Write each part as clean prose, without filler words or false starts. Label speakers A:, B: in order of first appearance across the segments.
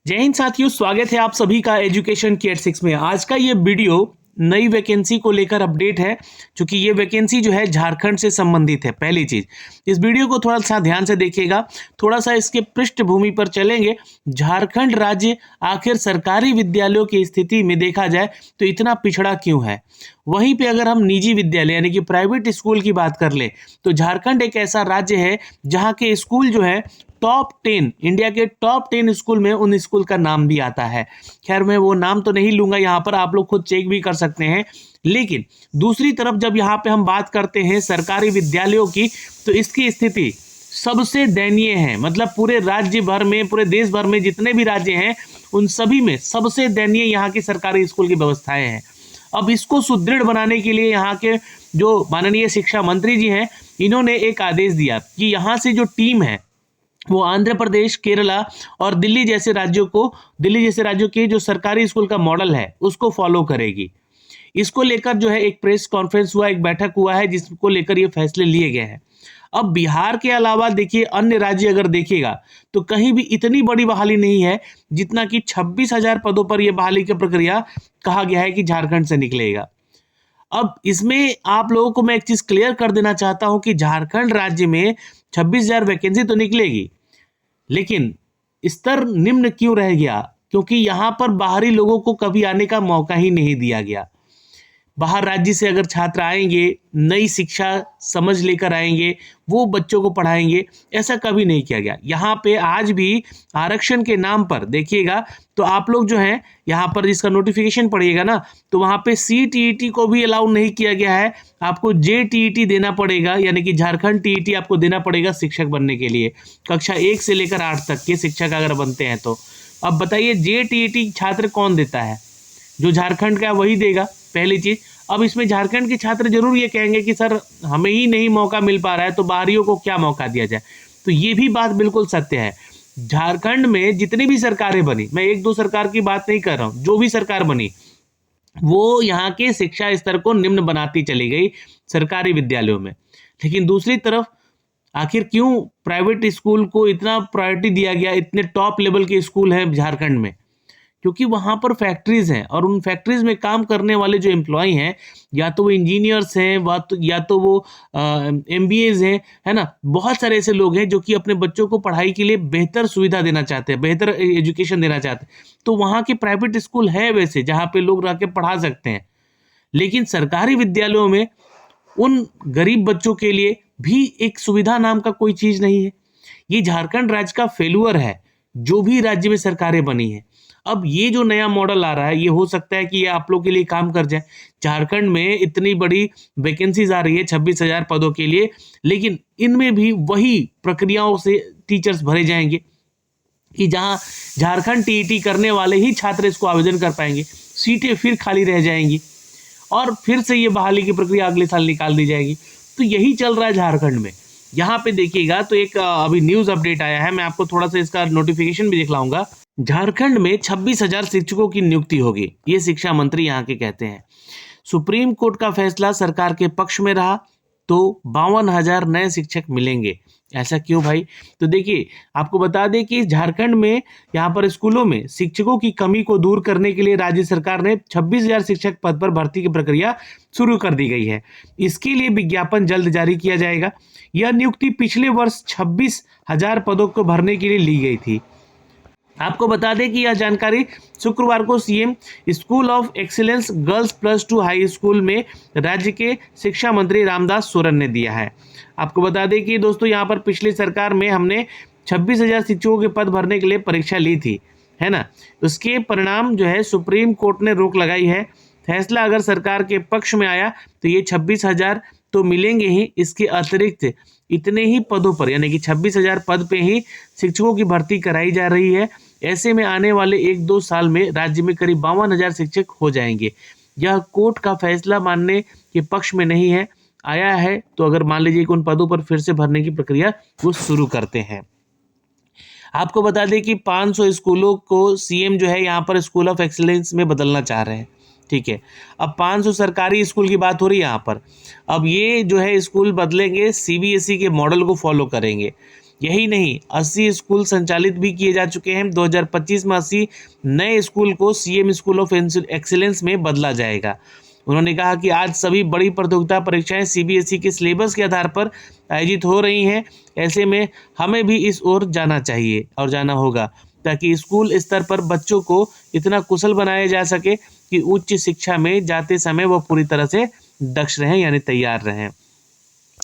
A: जय हिंद साथियों, स्वागत है आप सभी का एजुकेशन केयर 6 में। आज का ये वीडियो नई वैकेंसी को लेकर अपडेट है, क्योंकि ये वैकेंसी जो है झारखंड से संबंधित है। पहली चीज, इस वीडियो को थोड़ा सा ध्यान से देखिएगा, थोड़ा सा इसके पृष्ठभूमि पर चलेंगे। झारखंड राज्य आखिर सरकारी विद्यालयों की स्थिति में देखा जाए तो इतना पिछड़ा क्यों है। वहीं पे अगर हम निजी विद्यालय यानी कि प्राइवेट स्कूल की बात कर ले तो झारखंड एक ऐसा राज्य है जहाँ के स्कूल जो है टॉप 10, इंडिया के टॉप 10 स्कूल में उन स्कूल का नाम भी आता है। खैर, मैं वो नाम तो नहीं लूंगा, यहाँ पर आप लोग खुद चेक भी कर सकते हैं। लेकिन दूसरी तरफ जब यहाँ पे हम बात करते हैं सरकारी विद्यालयों की, तो इसकी स्थिति सबसे दयनीय है। मतलब पूरे राज्य भर में, पूरे देश भर में जितने भी राज्य हैं उन सभी में सबसे दयनीय यहाँ की सरकारी स्कूल की व्यवस्थाएं हैं। अब इसको सुदृढ़ बनाने के लिए यहाँ के जो माननीय शिक्षा मंत्री जी हैं, इन्होंने एक आदेश दिया कि यहाँ से जो टीम है वो आंध्र प्रदेश, केरला और दिल्ली जैसे राज्यों के जो सरकारी स्कूल का मॉडल है उसको फॉलो करेगी। इसको लेकर जो है एक प्रेस कॉन्फ्रेंस हुआ, एक बैठक हुआ है जिसको लेकर ये फैसले लिए गए हैं। अब बिहार के अलावा देखिए अन्य राज्य अगर देखिएगा तो कहीं भी इतनी बड़ी बहाली नहीं है जितना कि 26,000 पदों पर यह बहाली की प्रक्रिया कहा गया है कि झारखंड से निकलेगा। अब इसमें आप लोगों को मैं एक चीज क्लियर कर देना चाहता हूं कि झारखंड राज्य में 26,000 वैकेंसी तो निकलेगी, लेकिन स्तर निम्न क्यों रह गया? क्योंकि यहां पर बाहरी लोगों को कभी आने का मौका ही नहीं दिया गया। बाहर राज्य से अगर छात्र आएंगे, नई शिक्षा समझ लेकर आएंगे, वो बच्चों को पढ़ाएंगे, ऐसा कभी नहीं किया गया। यहाँ पे आज भी आरक्षण के नाम पर देखिएगा तो आप लोग जो हैं यहाँ पर इसका नोटिफिकेशन पढ़िएगा ना, तो वहाँ पे CTET को भी अलाउ नहीं किया गया है। आपको JTET देना पड़ेगा, यानी कि झारखंड TET आपको देना पड़ेगा शिक्षक बनने के लिए, कक्षा 1 से लेकर 8 तक के शिक्षक अगर बनते हैं तो। अब बताइए JTET छात्र कौन देता है? जो झारखंड का वही देगा, पहली चीज। अब इसमें झारखंड के छात्र जरूर ये कहेंगे कि सर हमें ही नहीं मौका मिल पा रहा है तो बाहरियों को क्या मौका दिया जाए। तो ये भी बात बिल्कुल सत्य है। झारखंड में जितनी भी सरकारें बनी, मैं एक दो सरकार की बात नहीं कर रहा हूं, जो भी सरकार बनी वो यहाँ के शिक्षा स्तर को निम्न बनाती चली गई सरकारी विद्यालयों में। लेकिन दूसरी तरफ आखिर क्यों प्राइवेट स्कूल को इतना प्रायोरिटी दिया गया? इतने टॉप लेवल के स्कूल हैं झारखंड में, क्योंकि वहां पर फैक्ट्रीज हैं और उन फैक्ट्रीज में काम करने वाले जो एम्प्लॉय हैं, या तो वो इंजीनियर्स हैं, या तो वो MBAs हैं, है ना। बहुत सारे ऐसे लोग हैं जो कि अपने बच्चों को पढ़ाई के लिए बेहतर सुविधा देना चाहते हैं, बेहतर एजुकेशन देना चाहते हैं। तो वहाँ के प्राइवेट स्कूल है वैसे जहाँ पे लोग रह के पढ़ा सकते हैं। लेकिन सरकारी विद्यालयों में उन गरीब बच्चों के लिए भी एक सुविधा नाम का कोई चीज नहीं है। ये झारखंड राज्य का फेल्यूर है, जो भी राज्य में सरकारें बनी है। अब ये जो नया मॉडल आ रहा है, ये हो सकता है कि ये आप लोग के लिए काम कर जाए। झारखंड में इतनी बड़ी वैकेंसीज आ रही है 26,000 पदों के लिए, लेकिन इनमें भी वही प्रक्रियाओं से टीचर्स भरे जाएंगे कि जहां झारखंड TET करने वाले ही छात्र इसको आवेदन कर पाएंगे, सीटें फिर खाली रह जाएंगी और फिर से ये बहाली की प्रक्रिया अगले साल निकाल दी जाएगी। तो यही चल रहा है झारखंड में। यहाँ पे देखिएगा तो एक अभी न्यूज अपडेट आया है, मैं आपको थोड़ा सा इसका नोटिफिकेशन भी दिखलाऊंगा। झारखंड में 26,000 शिक्षकों की नियुक्ति होगी, ये शिक्षा मंत्री यहाँ के कहते हैं। सुप्रीम कोर्ट का फैसला सरकार के पक्ष में रहा तो 52,000 नए शिक्षक मिलेंगे। ऐसा क्यों भाई? तो देखिए, आपको बता दें कि झारखंड में यहाँ पर स्कूलों में शिक्षकों की कमी को दूर करने के लिए राज्य सरकार ने 26,000 शिक्षक पद पर भर्ती की प्रक्रिया शुरू कर दी गई है। इसके लिए विज्ञापन जल्द जारी किया जाएगा। यह नियुक्ति पिछले वर्ष 26,000 पदों को भरने के लिए ली गई थी। आपको बता दें कि यह जानकारी शुक्रवार को CM school of excellence girls +2 high school में राज्य के शिक्षा मंत्री रामदास सोरेन ने दिया है। आपको बता दें कि दोस्तों यहाँ पर पिछली सरकार में हमने 26,000 शिक्षकों के पद भरने के लिए परीक्षा ली थी, है ना। उसके परिणाम जो है सुप्रीम कोर्ट ने रोक लगाई है। फैसला अगर सरकार के पक्ष में आया तो ये 26,000 तो मिलेंगे ही, इसके अतिरिक्त इतने ही पदों पर यानी कि 26,000 पद पे ही शिक्षकों की भर्ती कराई जा रही है। ऐसे में आने वाले 1-2 साल में राज्य में करीब 52,000 शिक्षक हो जाएंगे। यह कोर्ट का फैसला मानने के पक्ष में नहीं है, आया है तो अगर मान लीजिए कि उन पदों पर फिर से भरने की प्रक्रिया वो शुरू करते हैं। आपको बता दें कि 500 स्कूलों को CM जो है यहाँ पर स्कूल ऑफ एक्सीलेंस में बदलना चाह रहे हैं, ठीक है। अब 500 सरकारी स्कूल की बात हो रही है यहाँ पर। अब ये जो है स्कूल बदलेंगे, CBSE के मॉडल को फॉलो करेंगे। यही नहीं, 80 स्कूल संचालित भी किए जा चुके हैं। 2025 में 80 नए स्कूल को सीएम स्कूल ऑफ एक्सीलेंस में बदला जाएगा। उन्होंने कहा कि आज सभी बड़ी प्रतियोगिता परीक्षाएं सीबीएसई के सिलेबस के आधार पर आयोजित हो रही हैं। ऐसे में हमें भी इस ओर जाना चाहिए और जाना होगा, ताकि स्कूल स्तर पर बच्चों को इतना कुशल बनाया जा सके कि उच्च शिक्षा में जाते समय वो पूरी तरह से दक्ष रहें, यानी तैयार रहें।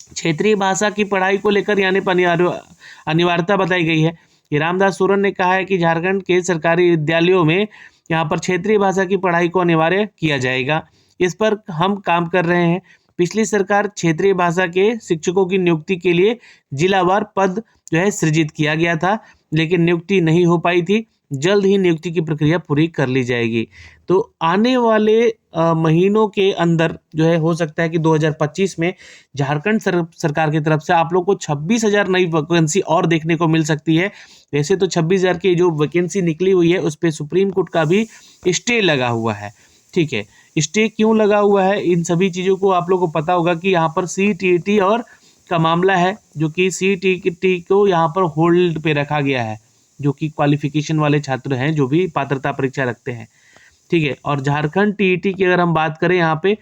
A: क्षेत्रीय भाषा की पढ़ाई को लेकर यहाँ पर अनिवार्यता बताई गई है कि रामदास सोरेन ने कहा है कि झारखंड के सरकारी विद्यालयों में यहाँ पर क्षेत्रीय भाषा की पढ़ाई को अनिवार्य किया जाएगा। इस पर हम काम कर रहे हैं। पिछली सरकार क्षेत्रीय भाषा के शिक्षकों की नियुक्ति के लिए जिलावार पद जो है सृजित किया गया था, लेकिन नियुक्ति नहीं हो पाई थी। जल्द ही नियुक्ति की प्रक्रिया पूरी कर ली जाएगी। तो आने वाले महीनों के अंदर जो है हो सकता है कि 2025 में झारखंड सरकार की तरफ से आप लोग को 26,000 नई वैकेंसी और देखने को मिल सकती है। वैसे तो 26,000 की जो वैकेंसी निकली हुई है उस पर सुप्रीम कोर्ट का भी स्टे लगा हुआ है। ठीक है, स्टे क्यों लगा हुआ है, इन सभी चीज़ों को आप लोग को पता होगा कि यहाँ पर CTET और का मामला है, जो कि CTET को यहाँ पर होल्ड पे रखा गया है, जो कि क्वालिफिकेशन वाले छात्र हैं जो भी पात्रता परीक्षा रखते हैं। ठीक है, और झारखंड TET की अगर हम बात करें यहाँ पे,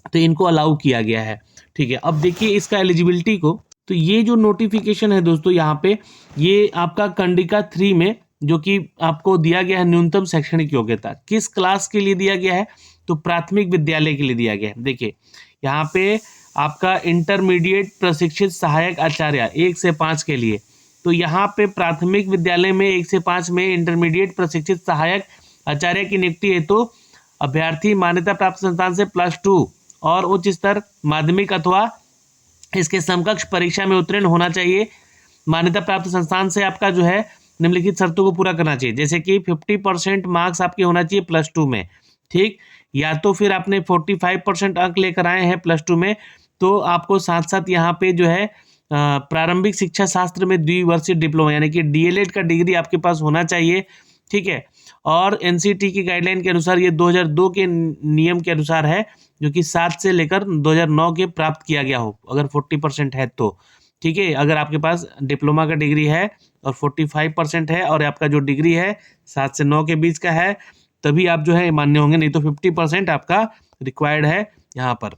A: तो इनको अलाउ किया गया है। ठीक है, अब देखिए इसका एलिजिबिलिटी को, तो ये जो नोटिफिकेशन है दोस्तों यहाँ पे, ये आपका कंडिका 3 में जो कि आपको दिया गया है न्यूनतम शैक्षणिक योग्यता किस क्लास के लिए दिया गया है, तो प्राथमिक विद्यालय के लिए दिया गया है। देखिए यहाँ पे आपका इंटरमीडिएट प्रशिक्षित सहायक आचार्य 1 से 5 के लिए, तो यहाँ पे प्राथमिक विद्यालय में 1 से 5 में इंटरमीडिएट प्रशिक्षित सहायक आचार्य की नियुक्ति है तो अभ्यर्थी मान्यता प्राप्त संस्थान से +2 और उच्च स्तर माध्यमिक अथवा इसके समकक्ष परीक्षा में उत्तीर्ण होना चाहिए। मान्यता प्राप्त संस्थान से आपका जो है निम्नलिखित शर्तों को पूरा करना चाहिए, जैसे कि 50% मार्क्स आपके होना चाहिए +2 में। ठीक, या तो फिर आपने 45% अंक लेकर आए हैं +2 में, तो आपको साथ साथ यहाँ पे जो है प्रारंभिक शिक्षा शास्त्र में द्विवर्षीय डिप्लोमा यानी कि DLED का डिग्री आपके पास होना चाहिए। ठीक है, और NCT की गाइडलाइन के अनुसार ये 2002 के नियम के अनुसार है, जो कि 7 से लेकर 2009 के प्राप्त किया गया हो, अगर 40% है तो। ठीक है, अगर आपके पास डिप्लोमा का डिग्री है और 45% है और आपका जो डिग्री है 7 से 9 के बीच का है, तभी आप जो है मान्य होंगे, नहीं तो 50% आपका रिक्वायर्ड है यहाँ पर।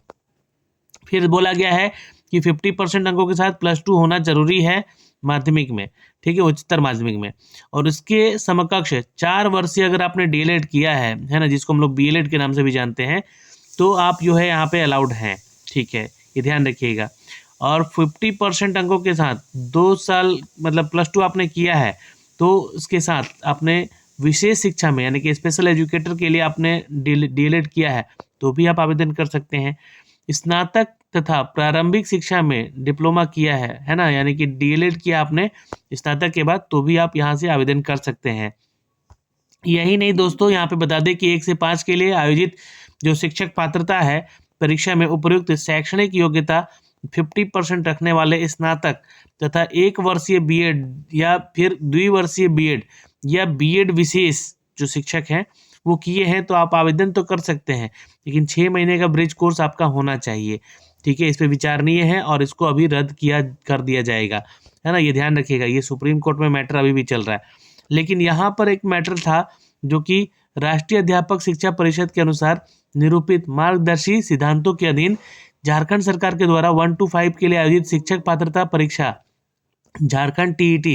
A: फिर बोला गया है कि 50% अंकों के साथ +2 होना जरूरी है माध्यमिक में। ठीक है, उच्चतर माध्यमिक में, और इसके समकक्ष 4 वर्षीय अगर आपने DLED किया है ना, जिसको हम लोग BLED के नाम से भी जानते हैं, तो आप जो है यहाँ पे अलाउड हैं। ठीक है, ये ध्यान रखिएगा। और 50% अंकों के साथ 2 साल मतलब +2 आपने किया है, तो इसके साथ आपने विशेष शिक्षा में यानी कि स्पेशल एजुकेटर के लिए आपने DLED किया है तो भी आप आवेदन कर सकते हैं। स्नातक तथा प्रारंभिक शिक्षा में डिप्लोमा किया है ना, यानी कि DLED किया आपने स्नातक के बाद, तो भी आप यहाँ से आवेदन कर सकते हैं। यही नहीं दोस्तों, यहाँ पे बता दें कि 1 से 5 के लिए आयोजित जो शिक्षक पात्रता है परीक्षा में उपयुक्त शैक्षणिक योग्यता 50% रखने वाले स्नातक तथा 1 वर्षीय BEd या फिर द्विवर्षीय BEd या BEd विशेष जो शिक्षक हैं वो किए हैं तो आप आवेदन तो कर सकते हैं, लेकिन 6 महीने का ब्रिज कोर्स आपका होना चाहिए। ठीक है, इस पर विचारणीय है और इसको अभी रद्द कर दिया जाएगा, है ना, ये ध्यान रखिएगा। ये सुप्रीम कोर्ट में मैटर अभी भी चल रहा है। लेकिन यहाँ पर एक मैटर था जो कि राष्ट्रीय अध्यापक शिक्षा परिषद के अनुसार निरूपित मार्गदर्शी सिद्धांतों के अधीन झारखंड सरकार के द्वारा 1 to 5 के लिए आयोजित शिक्षक पात्रता परीक्षा झारखंड TET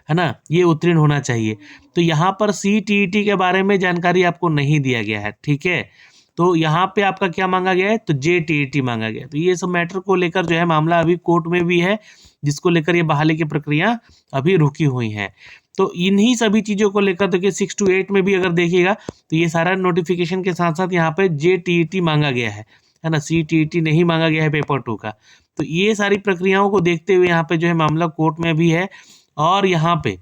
A: है ना, ये उत्तीर्ण होना चाहिए। तो यहाँ पर CTET के बारे में जानकारी आपको नहीं दिया गया है। ठीक है, तो यहाँ पे आपका क्या मांगा गया है, तो JTET मांगा गया है। तो ये सब मैटर को लेकर जो है मामला अभी कोर्ट में भी है, जिसको लेकर ये बहाली की प्रक्रिया अभी रुकी हुई है। तो इन्हीं सभी चीज़ों को लेकर देखिए 6 to 8 में भी अगर देखिएगा तो ये सारा नोटिफिकेशन के साथ साथ यहाँ पे JTET मांगा गया है ना, CTET नहीं मांगा गया है पेपर 2 का। तो ये सारी प्रक्रियाओं को देखते हुए यहाँ पे जो है मामला कोर्ट में भी है, और यहाँ पे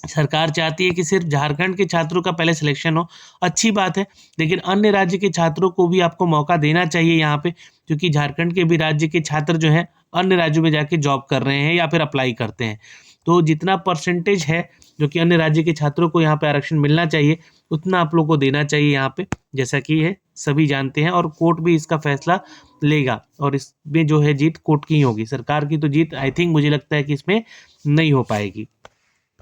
A: सरकार चाहती है कि सिर्फ झारखंड के छात्रों का पहले सिलेक्शन हो। अच्छी बात है, लेकिन अन्य राज्य के छात्रों को भी आपको मौका देना चाहिए यहाँ पे, क्योंकि झारखंड के भी राज्य के छात्र जो हैं अन्य राज्यों में जाके जॉब कर रहे हैं या फिर अप्लाई करते हैं। तो जितना परसेंटेज है जो कि अन्य राज्य के छात्रों को यहाँ पे आरक्षण मिलना चाहिए उतना आप लोग को देना चाहिए यहाँ पे, जैसा कि ये सभी जानते हैं। और कोर्ट भी इसका फैसला लेगा और इसमें जो है जीत कोर्ट की ही होगी, सरकार की तो जीत आई थिंक मुझे लगता है कि इसमें नहीं हो पाएगी।